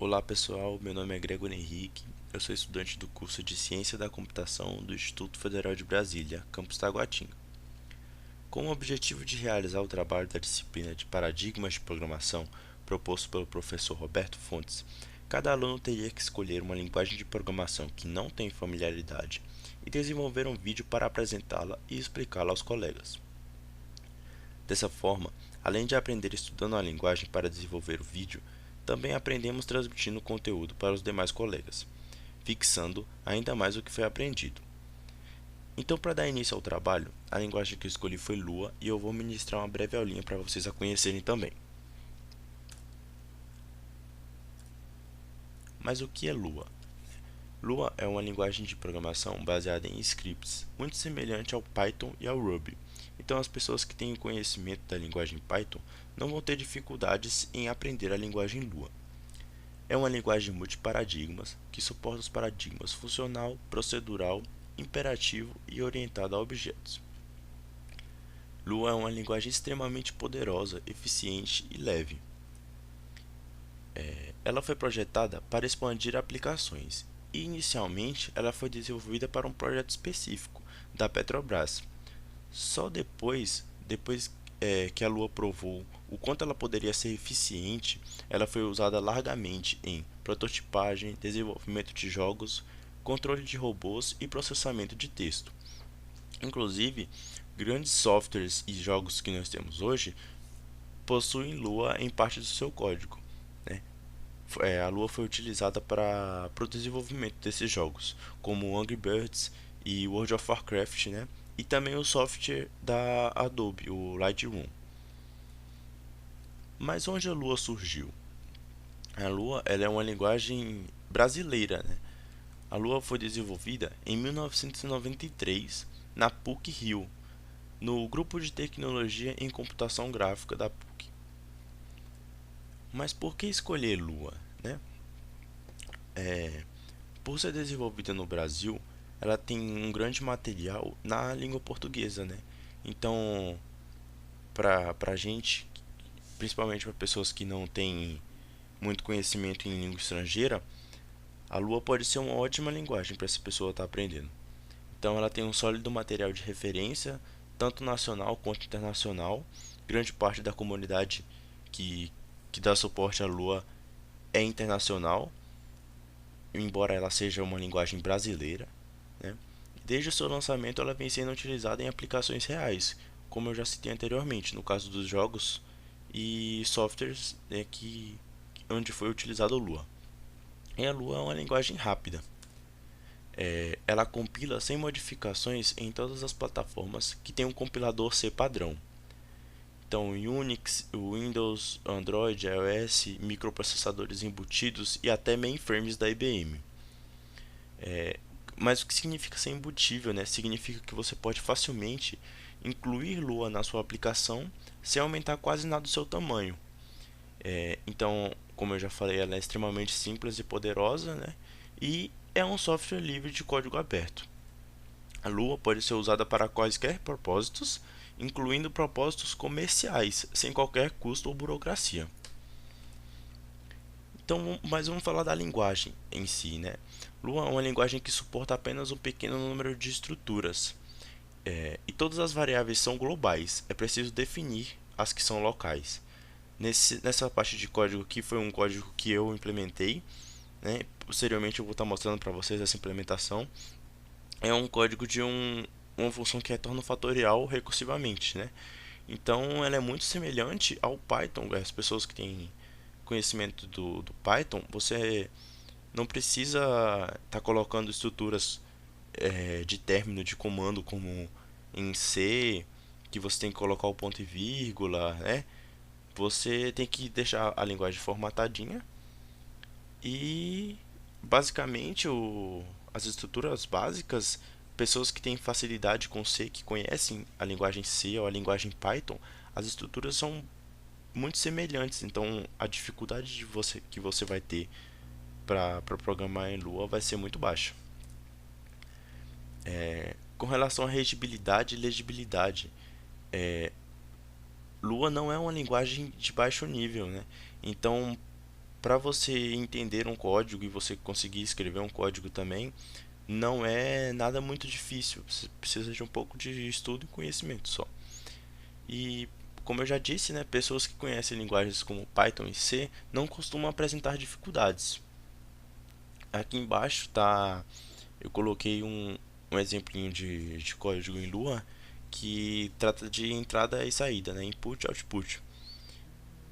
Olá pessoal, meu nome é Gregor Henrique, eu sou estudante do curso de Ciência da Computação do Instituto Federal de Brasília, campus Taguatinga. Com o objetivo de realizar o trabalho da disciplina de Paradigmas de Programação proposto pelo professor Roberto Fontes, cada aluno teria que escolher uma linguagem de programação que não tem familiaridade e desenvolver um vídeo para apresentá-la e explicá-la aos colegas. Dessa forma, além de aprender estudando a linguagem para desenvolver o vídeo, também aprendemos transmitindo o conteúdo para os demais colegas, fixando ainda mais o que foi aprendido. Então, para dar início ao trabalho, a linguagem que eu escolhi foi Lua e eu vou ministrar uma breve aulinha para vocês a conhecerem também. Mas o que é Lua? Lua é uma linguagem de programação baseada em scripts, muito semelhante ao Python e ao Ruby. Então, as pessoas que têm conhecimento da linguagem Python não vão ter dificuldades em aprender a linguagem Lua. É uma linguagem multiparadigmas que suporta os paradigmas funcional, procedural, imperativo e orientado a objetos. Lua é uma linguagem extremamente poderosa, eficiente e leve. Ela foi projetada para expandir aplicações e inicialmente ela foi desenvolvida para um projeto específico da Petrobras. Só depois que a Lua provou o quanto ela poderia ser eficiente, ela foi usada largamente em prototipagem, desenvolvimento de jogos, controle de robôs e processamento de texto. Inclusive, grandes softwares e jogos que nós temos hoje possuem Lua em parte do seu código, né? A Lua foi utilizada para o desenvolvimento desses jogos, como Angry Birds e World of Warcraft, né? E também o software da Adobe, o Lightroom. Mas onde a Lua surgiu? A Lua ela é uma linguagem brasileira, né? A Lua foi desenvolvida em 1993 na PUC-Rio, no grupo de tecnologia em computação gráfica da PUC. Mas por que escolher Lua, né? Por ser desenvolvida no Brasil, ela tem um grande material na língua portuguesa, né? Então, para a gente, principalmente para pessoas que não têm muito conhecimento em língua estrangeira, a Lua pode ser uma ótima linguagem para essa pessoa estar aprendendo. Então, ela tem um sólido material de referência, tanto nacional quanto internacional. Grande parte da comunidade que, que dá suporte à Lua é internacional, embora ela seja uma linguagem brasileira, né? Desde o seu lançamento, ela vem sendo utilizada em aplicações reais, como eu já citei anteriormente, no caso dos jogos e softwares, né, onde foi utilizado o Lua. E a Lua é uma linguagem rápida. Ela compila sem modificações em todas as plataformas que tem um compilador C padrão. Então, Unix, Windows, Android, iOS, microprocessadores embutidos e até mainframes da IBM. Mas o que significa ser embutível, né? Significa que você pode facilmente incluir Lua na sua aplicação sem aumentar quase nada o seu tamanho. Então, como eu já falei, ela é extremamente simples e poderosa, né? E é um software livre de código aberto. A Lua pode ser usada para quaisquer propósitos, incluindo propósitos comerciais, sem qualquer custo ou burocracia. Então, mas vamos falar da linguagem em si, né? Lua é uma linguagem que suporta apenas um pequeno número de estruturas. E todas as variáveis são globais. É preciso definir as que são locais. Nessa parte de código aqui foi um código que eu implementei, né? Posteriormente eu vou estar mostrando para vocês essa implementação. É um código de uma função que retorna o fatorial recursivamente, né? Então ela é muito semelhante ao Python. As pessoas que têm conhecimento do Python, você não precisa estar colocando estruturas de término de comando como em C, que você tem que colocar o ponto e vírgula, né? Você tem que deixar a linguagem formatadinha e basicamente as estruturas básicas, pessoas que têm facilidade com C, que conhecem a linguagem C ou a linguagem Python, as estruturas são muito semelhantes, então a dificuldade que você vai ter para programar em Lua vai ser muito baixa. Com relação à regibilidade e legibilidade, Lua não é uma linguagem de baixo nível, né? Então, para você entender um código e você conseguir escrever um código também, não é nada muito difícil. Você precisa de um pouco de estudo e conhecimento só. E como eu já disse, né, pessoas que conhecem linguagens como Python e C não costumam apresentar dificuldades. Aqui embaixo tá, eu coloquei um exemplinho de código em Lua que trata de entrada e saída, né, input e output.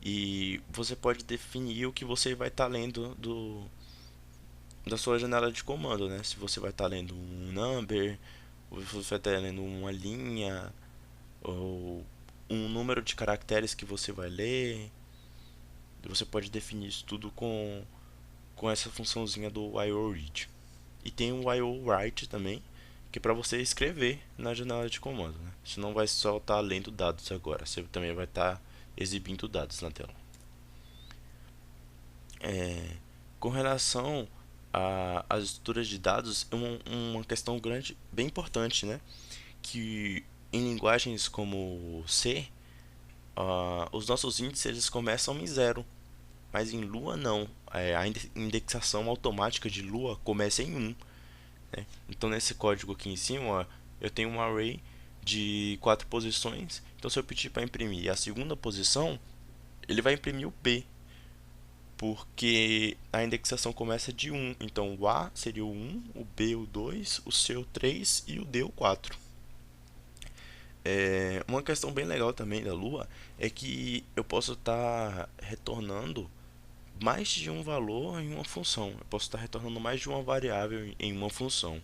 E você pode definir o que você vai estar lendo da sua janela de comando, né? Se você vai estar lendo um number, ou se você vai estar lendo uma linha, ou um número de caracteres que você vai ler. Você pode definir isso tudo com essa funçãozinha do IO_read. E tem o IO_write também, que é para você escrever na janela de comando, né? Você não vai só estar lendo dados agora, você também vai estar exibindo dados na tela. Com relação às estruturas de dados, é uma questão grande, bem importante, né? Que em linguagens como C, os nossos índices eles começam em zero, mas em Lua não. A indexação automática de Lua começa em 1, né? Então nesse código aqui em cima, ó, eu tenho um array de 4 posições. Então se eu pedir para imprimir a segunda posição, ele vai imprimir o B, porque a indexação começa de 1. Então o A seria o 1, o B o 2, o C o 3 e o D o 4. Uma questão bem legal também da Lua é que eu posso estar retornando mais de um valor em uma função. Eu posso estar retornando mais de uma variável em uma função,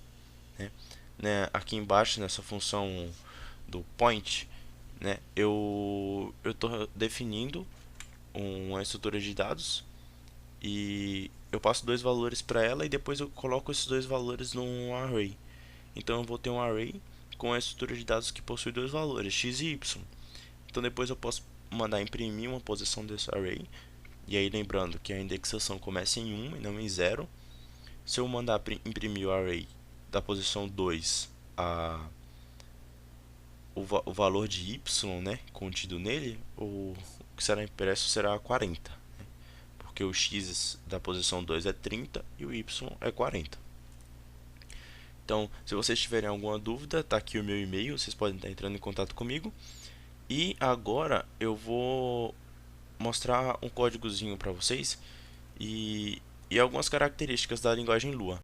né? Aqui embaixo nessa função do point, né, eu estou definindo uma estrutura de dados e eu passo dois valores para ela e depois eu coloco esses dois valores num array. Então eu vou ter um array com a estrutura de dados que possui dois valores, x e y. Então depois eu posso mandar imprimir uma posição desse array. E aí lembrando que a indexação começa em 1 e não em 0. Se eu mandar imprimir o array da posição 2, o valor de y, né, contido nele, o que será impresso será 40. Porque o x da posição 2 é 30 e o y é 40. Então, se vocês tiverem alguma dúvida, tá aqui o meu e-mail, vocês podem estar entrando em contato comigo. E agora eu vou mostrar um códigozinho para vocês e algumas características da linguagem Lua.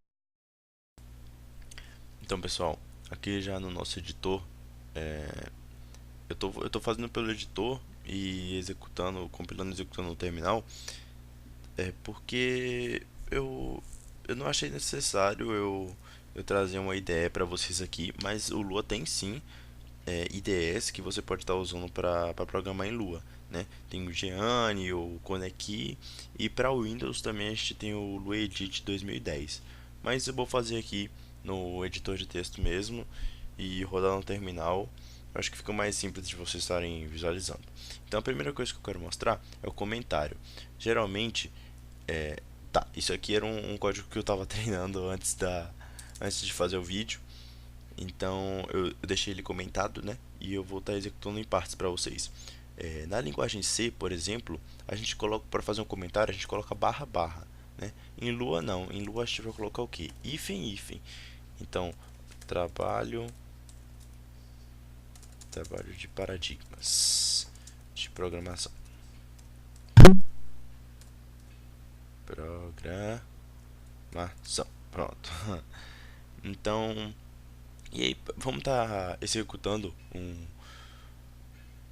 Então, pessoal, aqui já no nosso editor, eu tô fazendo pelo editor e executando, compilando e executando no terminal, porque eu não achei necessário eu trazer uma ideia para vocês aqui, mas o Lua tem sim IDEs que você pode estar usando para programar em Lua, né? Tem o Geany, o Coneki e para o Windows também a gente tem o LuaEdit 2010. Mas eu vou fazer aqui no editor de texto mesmo e rodar no terminal. Eu acho que fica mais simples de vocês estarem visualizando. Então a primeira coisa que eu quero mostrar é o comentário. Geralmente, isso aqui era um código que eu estava treinando antes de fazer o vídeo. Então eu deixei ele comentado, né? E eu vou estar executando em partes para vocês. Na linguagem C, por exemplo, a gente coloca para fazer um comentário, a gente coloca barra barra, né? Em Lua não, em Lua a gente vai colocar o que? Hífen hífen. Então trabalho de paradigmas de programação. Pronto. Então, e aí vamos estar executando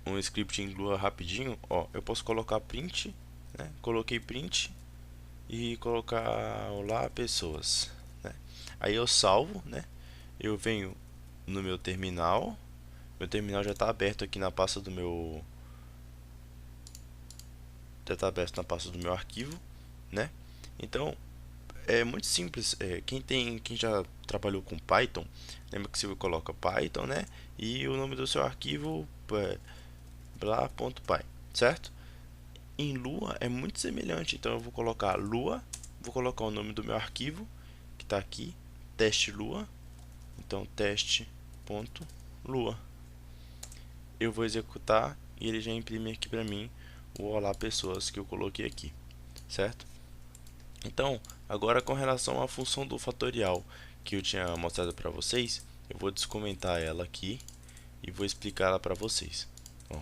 um script em Lua rapidinho. Ó, eu posso colocar print, né? Coloquei print e colocar olá pessoas, né? Aí eu salvo, né? Eu venho no meu terminal. Meu terminal já está aberto aqui na pasta do meu arquivo, né? Então é muito simples. Quem já trabalhou com Python, lembra que você coloca Python, né? E o nome do seu arquivo é blah.py, certo? Em Lua é muito semelhante. Então eu vou colocar Lua, vou colocar o nome do meu arquivo que está aqui, teste Lua. Então teste.lua. Eu vou executar e ele já imprime aqui para mim o olá pessoas que eu coloquei aqui, certo? Então, agora com relação à função do fatorial que eu tinha mostrado para vocês, eu vou descomentar ela aqui e vou explicar ela para vocês. Ó,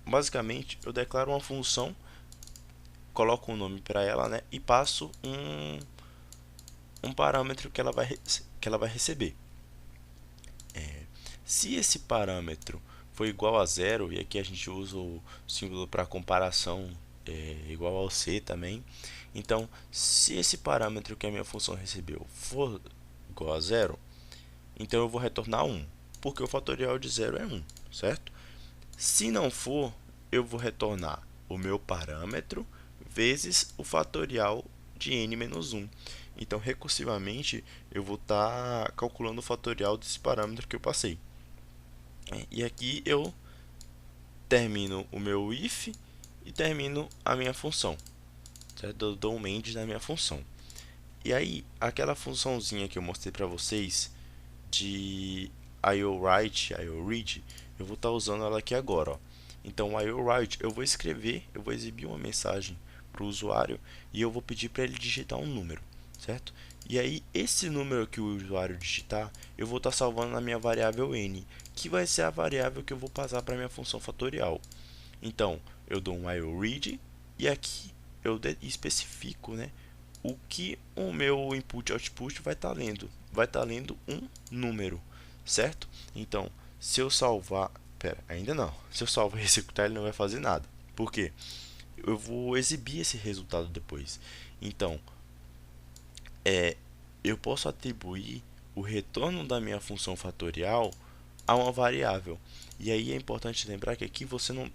basicamente, eu declaro uma função, coloco um nome para ela, né, e passo um parâmetro que ela vai receber. Se esse parâmetro for igual a zero, e aqui a gente usa o símbolo para comparação igual ao C também. Então, se esse parâmetro que a minha função recebeu for igual a zero, então eu vou retornar 1, porque o fatorial de zero é 1, certo? Se não for, eu vou retornar o meu parâmetro vezes o fatorial de n menos 1. Então, recursivamente, eu vou estar calculando o fatorial desse parâmetro que eu passei. E aqui eu termino o meu if e termino a minha função, certo? Eu dou um end na minha função. E aí, aquela funçãozinha que eu mostrei para vocês de IOWrite, IORead, eu vou estar usando ela aqui agora, ó. Então, IOWrite, eu vou escrever, eu vou exibir uma mensagem para o usuário e eu vou pedir para ele digitar um número, certo? E aí, esse número que o usuário digitar, eu vou estar salvando na minha variável n, que vai ser a variável que eu vou passar para a minha função fatorial. Então, eu dou um IORead e aqui eu especifico, né, o que o meu input output vai estar lendo. Vai estar lendo um número, certo? Então, se eu salvar, ainda não. Se eu salvar e executar, ele não vai fazer nada. Por quê? Eu vou exibir esse resultado depois. Então, eu posso atribuir o retorno da minha função fatorial a uma variável. E aí é importante lembrar que aqui você não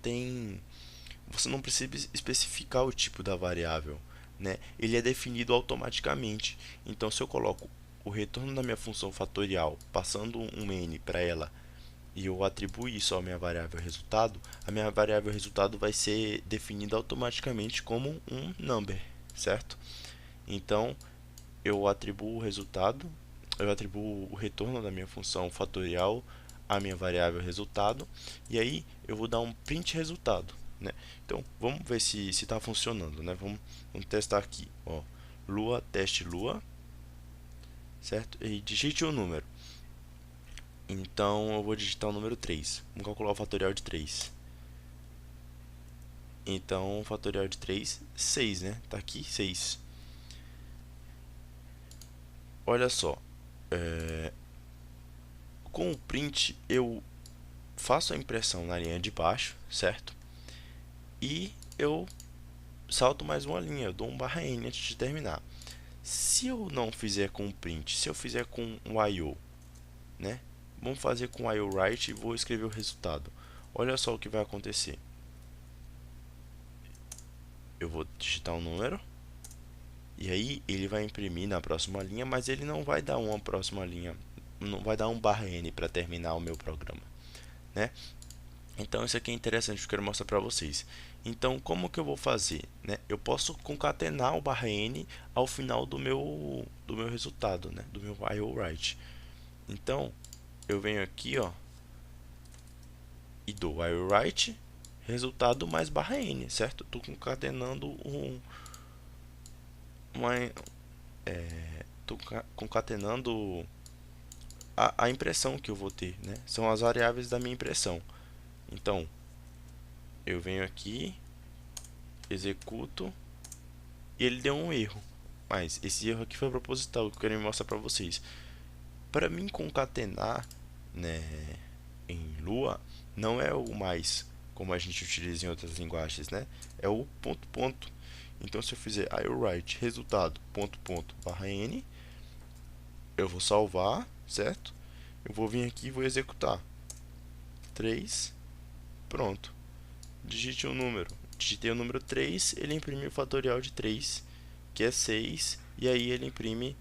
precisa especificar o tipo da variável, né? Ele é definido automaticamente. Então, se eu coloco o retorno da minha função fatorial passando um n para ela e eu atribuo isso à minha variável resultado, a minha variável resultado vai ser definida automaticamente como um number, certo? Então, eu atribuo o resultado, eu atribuo o retorno da minha função fatorial à minha variável resultado, e aí eu vou dar um print resultado, né? Então, vamos ver se está funcionando, né? Vamos testar aqui, ó, lua, teste lua, certo? E digite o número. Então, eu vou digitar o número 3. Vamos calcular o fatorial de 3. Então, o fatorial de 3, 6, né? Tá aqui, 6. Olha só, com o print eu faço a impressão na linha de baixo, certo? E eu salto mais uma linha, eu dou um barra N antes de terminar. Se eu não fizer com o print, se eu fizer com o IO, né? Vamos fazer com o IOWrite e vou escrever o resultado. Olha só o que vai acontecer. Eu vou digitar um número e aí ele vai imprimir na próxima linha, mas ele não vai dar uma próxima linha, não vai dar um barra N para terminar o meu programa, né? Então isso aqui é interessante, eu quero mostrar para vocês. Então como que eu vou fazer, né? Eu posso concatenar o barra N ao final do meu resultado, né? Do meu IOWrite. Então eu venho aqui, ó, e dou IOWrite resultado mais barra N, certo? Estou concatenando uma, tô concatenando a impressão que eu vou ter, né? São as variáveis da minha impressão. Então eu venho aqui, executo e ele deu um erro, mas esse erro aqui foi proposital, que eu quero mostrar para vocês. Para mim concatenar, né, em Lua não é o mais como a gente utiliza em outras linguagens, né? É o ponto ponto. Então se eu fizer IOWrite resultado ponto ponto barra n, eu vou salvar, certo? Eu vou vir aqui e vou executar 3, pronto. Digite um número. Digitei o número 3, ele imprime o fatorial de 3, que é 6, e aí ele imprime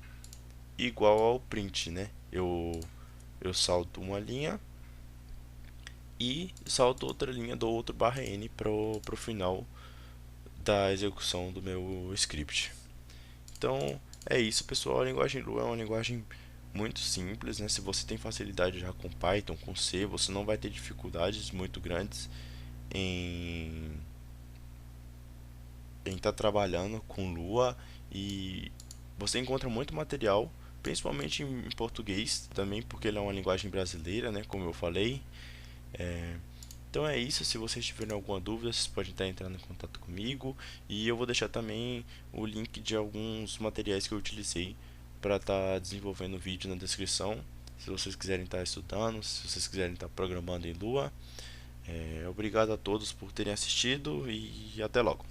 igual ao print, né? Eu salto uma linha e salto outra linha do outro barra n para o final da execução do meu script. Então é isso, pessoal. A linguagem Lua é uma linguagem muito simples, né? Se você tem facilidade já com Python, com C, você não vai ter dificuldades muito grandes em em estar trabalhando com Lua, e você encontra muito material, principalmente em português também, porque ele é uma linguagem brasileira, né, como eu falei. É, então é isso, se vocês tiverem alguma dúvida, vocês podem estar entrando em contato comigo, e eu vou deixar também o link de alguns materiais que eu utilizei para estar desenvolvendo o vídeo na descrição, se vocês quiserem estar estudando, se vocês quiserem estar programando em Lua. Obrigado a todos por terem assistido e até logo.